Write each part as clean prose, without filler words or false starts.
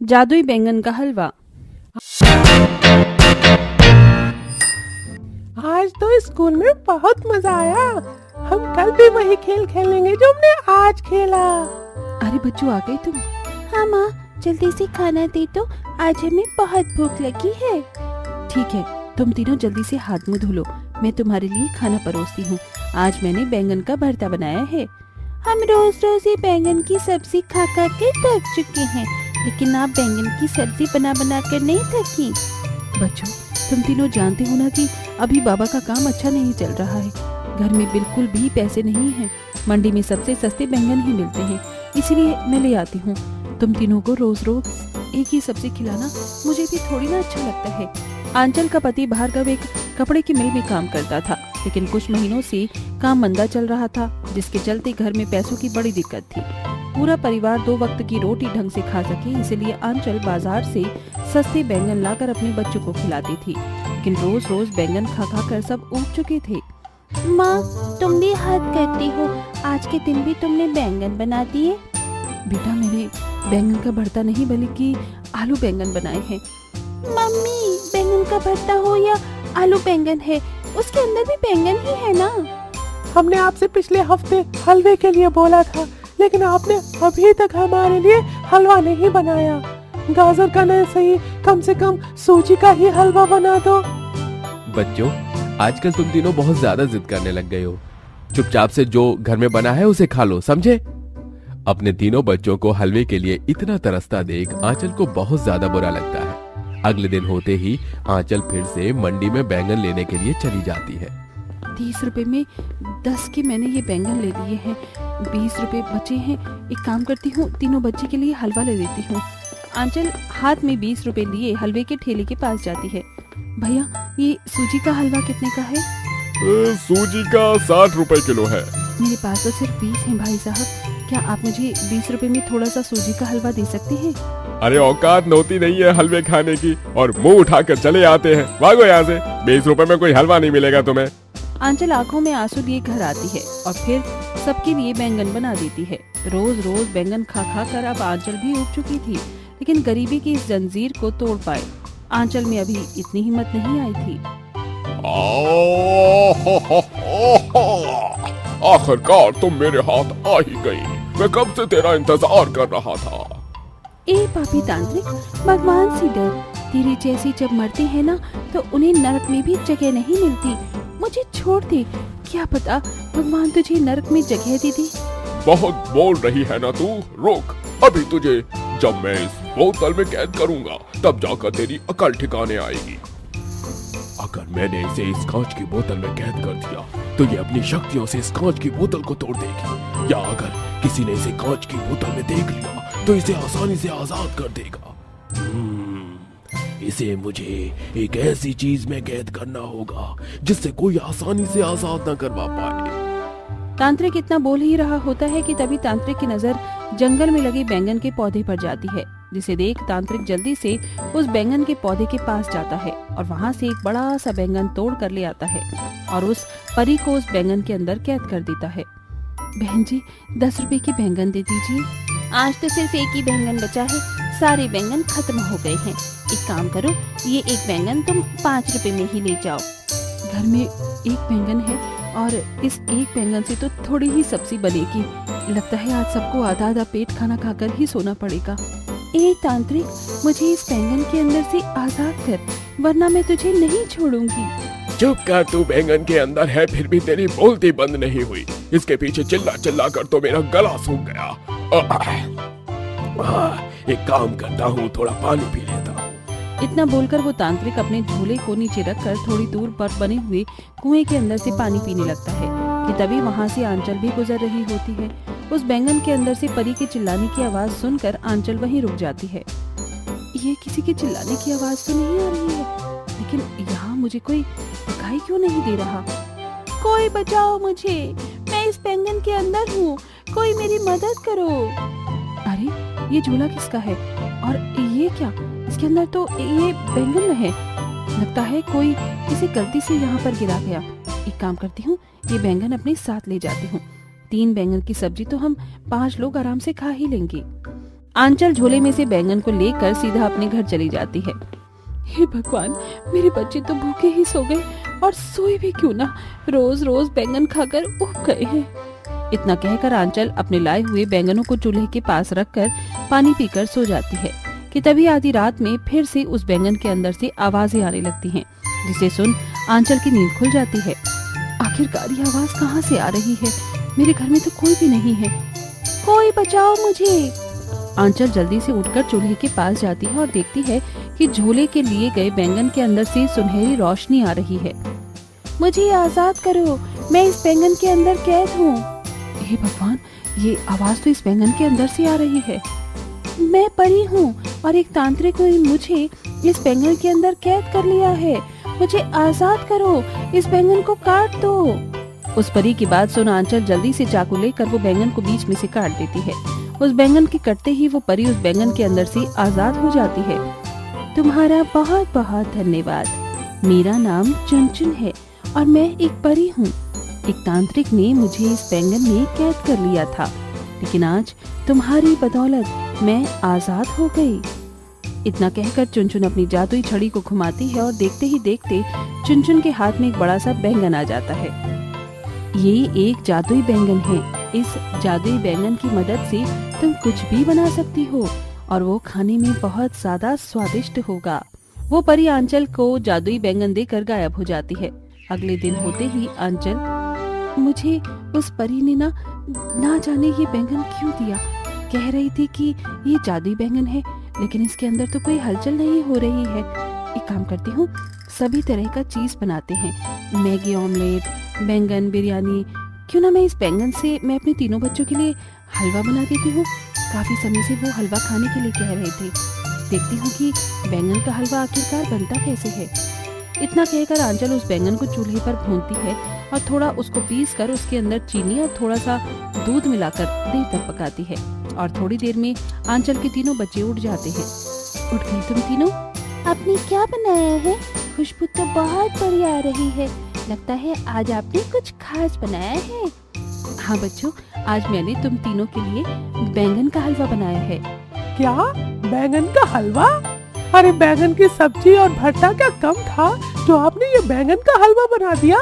जादुई बैंगन का हलवा। आज तो स्कूल में बहुत मजा आया। हम कल भी वही खेल खेलेंगे जो हमने आज खेला। अरे बच्चों, आ गई तुम? हाँ माँ, जल्दी से खाना दे दो, आज हमें बहुत भूख लगी है। ठीक है, तुम तीनों जल्दी से हाथ मुंह धो लो, मैं तुम्हारे लिए खाना परोसती हूँ। आज मैंने बैंगन का भरता बनाया है। हम रोज रोज ये बैंगन की सब्जी खा खा के थक चुके हैं, लेकिन आप बैंगन की सब्जी बना बना कर नहीं थकी। बच्चों, तुम तीनों जानते हो ना कि अभी बाबा का काम अच्छा नहीं चल रहा है। घर में बिल्कुल भी पैसे नहीं हैं। मंडी में सबसे सस्ते बैंगन ही मिलते हैं, इसलिए मैं ले आती हूँ। तुम तीनों को रोज रोज एक ही सब्जी खिलाना मुझे भी थोड़ी ना अच्छा लगता है। आंचल का पति भार्गव एक कपड़े की मिल में काम करता था, लेकिन कुछ महीनों से काम मंदा चल रहा था, जिसके चलते घर में पैसों की बड़ी दिक्कत थी। पूरा परिवार 2 वक्त की रोटी ढंग से खा सके, इसलिए आंचल बाजार से सस्ते बैंगन लाकर अपने बच्चों को खिलाती थी। लेकिन रोज रोज बैंगन खा खा कर सब ऊब चुके थे। माँ, तुम भी हद करती हो, आज के दिन भी तुमने बैंगन बना दिए। बेटा, मैंने बैंगन का भरता नहीं बल्कि आलू बैंगन बनाए हैं। मम्मी, बैंगन का भरता हो या आलू बैंगन है, उसके अंदर भी बैंगन ही है ना। हमने आपसे पिछले हफ्ते हलवे के लिए बोला था, लेकिन आपने अभी तक हमारे लिए हलवा नहीं बनाया। गाजर का नहीं सही, कम से कम सूजी का ही हलवा बना दो। बच्चों, आजकल तुम तीनों बहुत ज्यादा जिद करने लग गए हो। चुपचाप से जो घर में बना है उसे खा लो, समझे? अपने तीनों बच्चों को हलवे के लिए इतना तरसता देख आंचल को बहुत ज्यादा बुरा लगता है। अगले दिन होते ही आंचल फिर से मंडी में बैंगन लेने के लिए चली जाती है। 30 रुपए में 10 के मैंने ये बैंगन ले लिए हैं, 20 रुपए बचे हैं। एक काम करती हूँ, तीनों बच्चे के लिए हलवा ले लेती हूँ। आंचल हाथ में 20 रुपए लिए हलवे के ठेले के पास जाती है। भैया, ये सूजी का हलवा कितने का है? सूजी का 60 रुपए किलो है। मेरे पास तो सिर्फ 20 हैं भाई साहब, क्या आप मुझे 20 रुपए में थोड़ा सा सूजी का हलवा दे सकते हैं? अरे औकात नहोती नहीं है हलवे खाने की, और मुंह उठाकर चले आते हैं। भागो यहाँ से, 20 रुपए में कोई हलवा नहीं मिलेगा तुम्हें। आंचल आंखों में आंसू लिए घर आती है और फिर सबके लिए बैंगन बना देती है। रोज रोज बैंगन खा खा कर अब आंचल भी उब चुकी थी, लेकिन गरीबी की इस जंजीर को तोड़ पाए आंचल में अभी इतनी हिम्मत नहीं आई थी। आखिरकार तुम मेरे हाथ आ ही गई। मैं कब से तेरा इंतजार कर रहा था। ए पापी तांत्रिक, भगवान से डर। तेरे जैसे जब मरते हैं ना, तो उन्हें नरक में भी जगह नहीं मिलती। मुझे छोड़ दे, क्या पता भगवान तुझे नरक में जगह दे दे। बहुत बोल रही है ना तू, रोक अभी तुझे। जब मैं इस बोतल में कैद करूंगा, तब जाकर तेरी अकल ठिकाने आएगी। अगर मैंने इसे इस कांच की बोतल में कैद कर दिया, तो ये अपनी शक्तियों से इस कांच की बोतल को तोड़ देगी। या अगर किसी ने इसे कांच की बोतल में देख लिया, तो इसे आसानी से आजाद कर देगा। इसे मुझे एक ऐसी चीज में कैद करना होगा जिससे कोई आसानी से आजाद न करवा पाए। तांत्रिक इतना बोल ही रहा होता है कि तभी तांत्रिक की नजर जंगल में लगे बैंगन के पौधे पर जाती है, जिसे देख तांत्रिक जल्दी से उस बैंगन के पौधे के पास जाता है और वहाँ से एक बड़ा सा बैंगन तोड़ कर ले आता है और उस परी को उस बैंगन के अंदर कैद कर देता है। बहन जी, 10 रुपए की बैंगन दे दीजिए। आज तो सिर्फ एक ही बैंगन बचा है, सारे बैंगन खत्म हो गए हैं। एक काम करो, ये एक बैंगन तुम 5 रुपए में ही ले जाओ। घर में एक बैंगन है और इस एक बैंगन से तो थोड़ी ही सब्जी बनेगी। लगता है आज सबको आधा आधा पेट खाना खाकर ही सोना पड़ेगा। ए तांत्रिक, मुझे इस बैंगन के अंदर से आजाद कर, वरना मैं तुझे नहीं छोड़ूंगी। चुप कर, तू बैंगन के अंदर है फिर भी तेरी बोलती बंद नहीं हुई। इसके पीछे चिल्ला चिल्ला कर तो मेरा गला सूख गया। एक काम करता हूँ, थोड़ा पानी पी लेता हूँ। इतना बोलकर वो तांत्रिक अपने झोले को नीचे रखकर थोड़ी दूर पर बने हुए कुएं के अंदर से पानी पीने लगता है कि तभी वहाँ से आंचल भी गुजर रही होती है। उस बैंगन के अंदर से परी के चिल्लाने की आवाज सुनकर आंचल वहीं रुक जाती है। ये किसी के चिल्लाने की आवाज तो नहीं आ रही है, लेकिन यहाँ मुझे कोई दिखाई क्यों नहीं दे रहा? कोई बचाओ मुझे, मैं इस बैंगन के अंदर हूँ, कोई मेरी मदद करो। अरे, ये झोला किसका है और ये क्या? इसके अंदर तो ये बैंगन है। लगता है कोई इसे गलती से यहाँ पर गिरा गया। एक काम करती हूँ, ये बैंगन अपने साथ ले जाती हूँ। 3 बैंगन की सब्जी तो हम 5 लोग आराम से खा ही लेंगे। आंचल झोले में से बैंगन को लेकर सीधा अपने घर चली जाती है। हे भगवान, मेरे बच्चे तो भूखे ही सो गए और सोए भी क्यों ना, रोज रोज बैंगन खाकर उब गए हैं। इतना कहकर आंचल अपने लाए हुए बैंगनों को चूल्हे के पास रखकर पानी पीकर सो जाती है कि तभी आधी रात में फिर से उस बैंगन के अंदर से आवाजें आने लगती हैं, जिसे सुन आंचल की नींद खुल जाती है। आखिरकार ये आवाज कहाँ से आ रही है? मेरे घर में तो कोई भी नहीं है। कोई बचाओ मुझे। आंचल जल्दी से उठकर चूल्हे के पास जाती है और देखती है कि झोले के लिए गए बैंगन के अंदर से सुनहरी रोशनी आ रही है। मुझे आजाद करो, मैं इस बैंगन के अंदर कैद हूँ। हे भगवान, ये आवाज तो इस बैंगन के अंदर से आ रही है। मैं परी हूँ और एक तांत्रिक ने मुझे इस बैंगन के अंदर कैद कर लिया है। मुझे आजाद करो, इस बैंगन को काट दो। उस परी की बात सुन आंचल जल्दी से चाकू लेकर वो बैंगन को बीच में से काट देती है। उस बैंगन के कटते ही वो परी उस बैंगन के अंदर से आजाद हो जाती है। तुम्हारा बहुत बहुत धन्यवाद। मेरा नाम चुनचुन है और मैं एक परी हूँ। एक तांत्रिक ने मुझे इस बैंगन में कैद कर लिया था, लेकिन आज तुम्हारी बदौलत मैं आजाद हो गई। इतना कहकर चुनचुन अपनी जादुई छड़ी को घुमाती है और देखते ही देखते चुनचुन के हाथ में एक बड़ा सा बैंगन आ जाता है। ये एक जादुई बैंगन है। इस जादुई बैंगन की मदद से तुम कुछ भी बना सकती हो और वो खाने में बहुत ज्यादा स्वादिष्ट होगा। वो परी आंचल को जादुई बैंगन देकर गायब हो जाती है। अगले दिन होते ही आंचल, मुझे उस परी ने ना जाने ये बैंगन क्यों दिया। कह रही थी कि ये जादुई बैंगन है, लेकिन इसके अंदर तो कोई हलचल नहीं हो रही है। एक काम करती हूँ, सभी तरह का चीज बनाते हैं, मैगी ऑमलेट, बैंगन बिरयानी। क्यों ना मैं इस बैंगन से मैं अपने तीनों बच्चों के लिए हलवा बना देती हूँ। काफी समय से वो हलवा खाने के लिए कह रहे थे। देखती हूँ कि बैंगन का हलवा आखिरकार बनता कैसे है। इतना कहकर आंचल उस बैंगन को चूल्हे पर भूनती है और थोड़ा उसको पीस कर उसके अंदर चीनी और थोड़ा सा दूध मिलाकर देर तक पकाती है। और थोड़ी देर में आंचल के तीनों बच्चे उठ जाते हैं। उठ गई तुम तीनों? आपने क्या बनाया है? खुशबू तो बहुत बढ़िया आ रही है। लगता है आज आपने कुछ खास बनाया है। हाँ बच्चों, आज मैंने तुम तीनों के लिए बैंगन का हलवा बनाया है। क्या? बैंगन का हलवा? अरे बैंगन की सब्जी और भरता क्या कम था जो आपने ये बैंगन का हलवा बना दिया?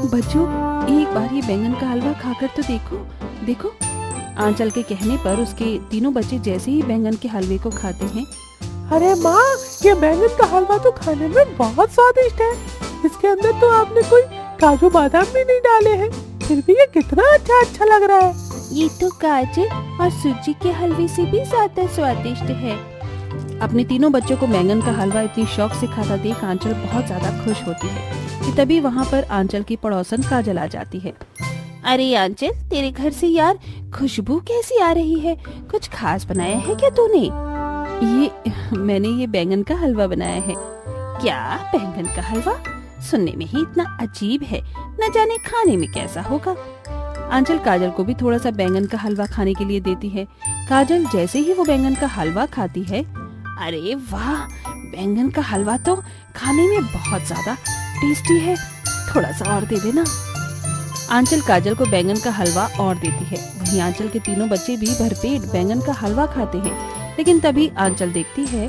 बच्चों, एक बार ये बैंगन का हलवा खाकर तो देखो। देखो। आंचल के कहने पर उसके तीनों बच्चे जैसे ही बैंगन के हलवे को खाते हैं, अरे माँ, ये बैंगन का हलवा तो खाने में बहुत स्वादिष्ट है। इसके अंदर तो आपने कोई काजू बादाम भी नहीं डाले हैं, फिर भी ये कितना अच्छा लग रहा है। ये तो गाजर और सूजी के हलवे से भी ज्यादा स्वादिष्ट है। अपने तीनों बच्चों को बैंगन का हलवा इतनी शौक से खाता देख आंचल बहुत ज्यादा खुश होती है कि तभी वहाँ पर आंचल की पड़ोसन काजल आ जाती है। अरे आंचल, तेरे घर से यार खुशबू कैसी आ रही है? कुछ खास बनाया है क्या तूने? मैंने ये बैंगन का हलवा बनाया है। क्या बैंगन का हलवा? सुनने में ही इतना अजीब है, न जाने खाने में कैसा होगा। आंचल काजल को भी थोड़ा सा बैंगन का हलवा खाने के लिए देती है। काजल जैसे ही वो बैंगन का हलवा खाती है, अरे वाह, बैंगन का हलवा तो खाने में बहुत ज्यादा टेस्टी है, थोड़ा सा और दे देना। आंचल काजल को बैंगन का हलवा और देती है। वहीं आंचल के तीनों बच्चे भी भरपेट बैंगन का हलवा खाते हैं। लेकिन तभी आंचल देखती है,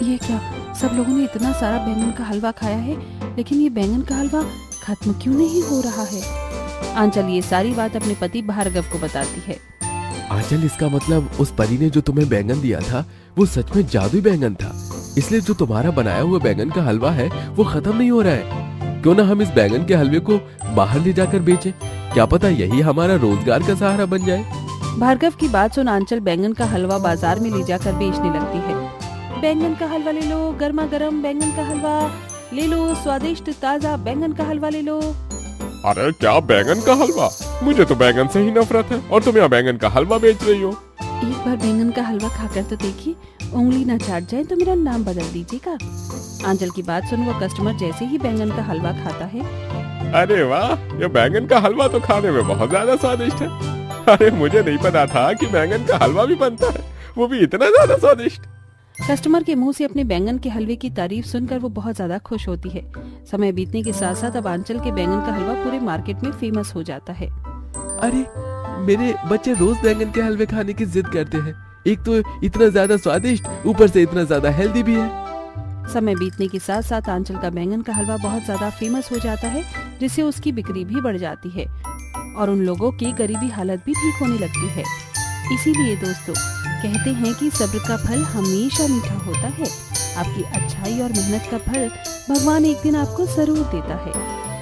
ये क्या, सब लोगों ने इतना सारा बैंगन का हलवा खाया है, लेकिन ये बैंगन का हलवा खत्म क्यों नहीं हो रहा है। आंचल ये सारी बात अपने पति भार्गव को बताती है। आंचल, इसका मतलब उस परी ने जो तुम्हें बैंगन दिया था वो सच में जादुई बैंगन था, इसलिए जो तुम्हारा बनाया हुआ बैंगन का हलवा है वो खत्म नहीं हो रहा है। क्यों ना हम इस बैंगन के हलवे को बाहर ले जाकर बेचें, क्या पता यही हमारा रोजगार का सहारा बन जाए। भार्गव की बात सुन आंचल बैंगन का हलवा बाजार में ले जाकर बेचने लगती है। बैंगन का हलवा ले लो, गर्मा गर्म बैंगन का हलवा ले लो, स्वादिष्ट ताजा बैंगन का हलवा ले लो। अरे क्या बैंगन का हलवा? मुझे तो बैंगन से ही नफरत है और तुम यहाँ बैंगन का हलवा बेच रही हो। एक बार बैंगन का हलवा खाकर तो देखिए, उंगली ना चाट जाए तो मेरा नाम बदल दीजिएगा। आंचल की बात सुन वो कस्टमर जैसे ही बैंगन का हलवा खाता है, अरे वाह, ये बैंगन का हलवा तो खाने में बहुत ज्यादा स्वादिष्ट है। अरे मुझे नहीं पता था कि बैंगन का हलवा भी बनता है, वो भी इतना ज्यादा स्वादिष्ट। कस्टमर के मुंह से अपने बैंगन के हलवे की तारीफ सुनकर वो बहुत ज्यादा खुश होती है। समय बीतने के साथ साथ अब आंचल के बैंगन का हलवा पूरे मार्केट में फेमस हो जाता है। अरे मेरे बच्चे रोज बैंगन के हलवे खाने की जिद करते हैं, एक तो इतना ज्यादा स्वादिष्ट, ऊपर से इतना ज्यादा हेल्दी भी है। समय बीतने के साथ साथ आंचल का बैंगन का हलवा बहुत ज्यादा फेमस हो जाता है, जिससे उसकी बिक्री भी बढ़ जाती है और उन लोगों की गरीबी हालत भी ठीक होने लगती है। इसीलिए दोस्तों कहते हैं कि सब्र का फल हमेशा मीठा होता है। आपकी अच्छाई और मेहनत का फल भगवान एक दिन आपको जरूर देता है।